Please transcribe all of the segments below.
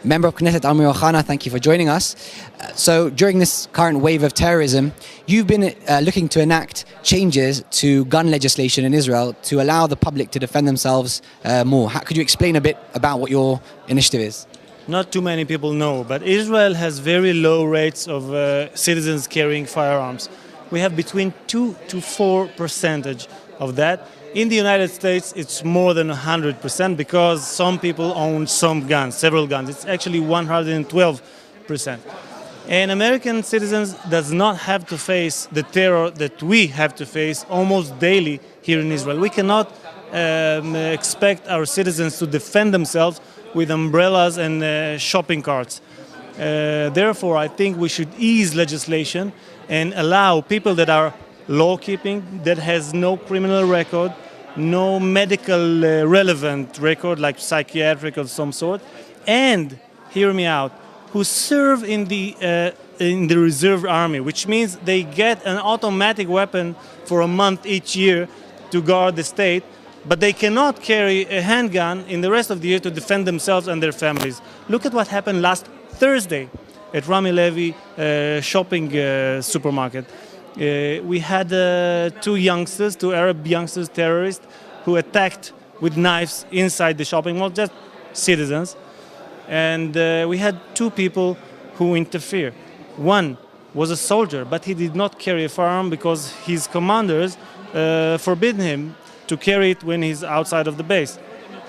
Member of Knesset Amir Oוחana, thank you for joining us. So during this current wave of terrorism, you've been looking to enact changes to gun legislation in Israel to allow the public to defend themselves more. Could you explain a bit about what your initiative is? Not too many people know, but Israel has very low rates of citizens carrying firearms. We have between 2 to 4% of that. In the United States, it's more than 100% because some people own some guns, several guns. It's actually 112%. And American citizens does not have to face the terror that we have to face almost daily here in Israel. We cannot expect our citizens to defend themselves with umbrellas and shopping carts. Therefore, I think we should ease legislation and allow people that are law-keeping, that has no criminal record, no medical relevant record like psychiatric of some sort, and, hear me out, who serve in the reserve army, which means they get an automatic weapon for a month each year to guard the state, but they cannot carry a handgun in the rest of the year to defend themselves and their families. Look at what happened last Thursday at Rami Levy shopping supermarket. We had two Arab youngsters, terrorists, who attacked with knives inside the shopping mall, just citizens. And we had two people who interfered. One was a soldier, but he did not carry a firearm because his commanders forbid him to carry it when he's outside of the base.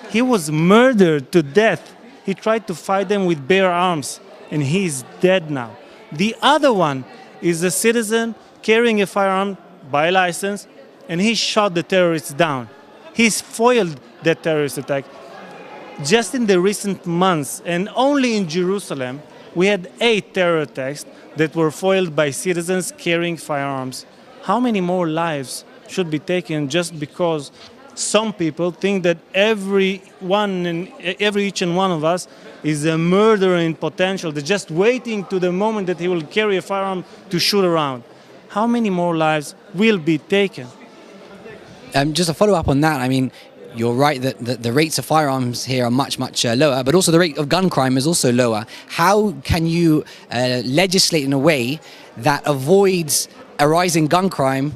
He was murdered to death. He tried to fight them with bare arms, and he's dead now. The other one is a citizen carrying a firearm by license, and he shot the terrorists down. He's foiled that terrorist attack. Just in the recent months, and only in Jerusalem, we had 8 terror attacks that were foiled by citizens carrying firearms. How many more lives should be taken just because some people think that every each and one of us is a murderer in potential, they're just waiting to the moment that he will carry a firearm to shoot around? How many more lives will be taken? Just a follow-up on that, I mean, you're right that the rates of firearms here are much lower, but also the rate of gun crime is also lower. How can you legislate in a way that avoids a rising gun crime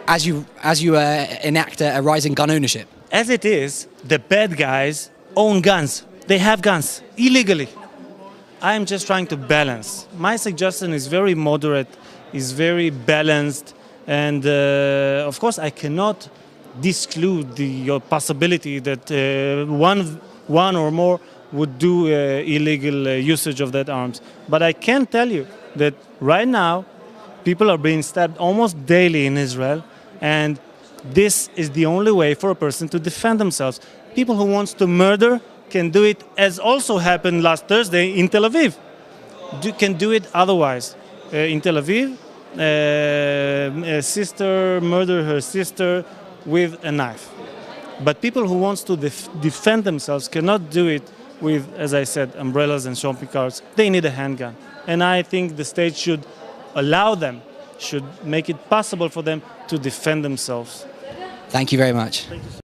as you enact a rising gun ownership? As it is, the bad guys own guns. They have guns illegally. I'm just trying to balance. My suggestion is very moderate, is very balanced, and of course I cannot disclude the possibility that one or more would do illegal usage of that arms. But I can tell you that right now people are being stabbed almost daily in Israel, and this is the only way for a person to defend themselves. People who want to murder can do it, as also happened last Thursday in Tel Aviv. Can do it otherwise. In Tel Aviv, a sister murdered her sister with a knife. But people who want to defend themselves cannot do it with, as I said, umbrellas and shopping carts. They need a handgun. And I think the state should allow them, should make it possible for them to defend themselves. Thank you very much.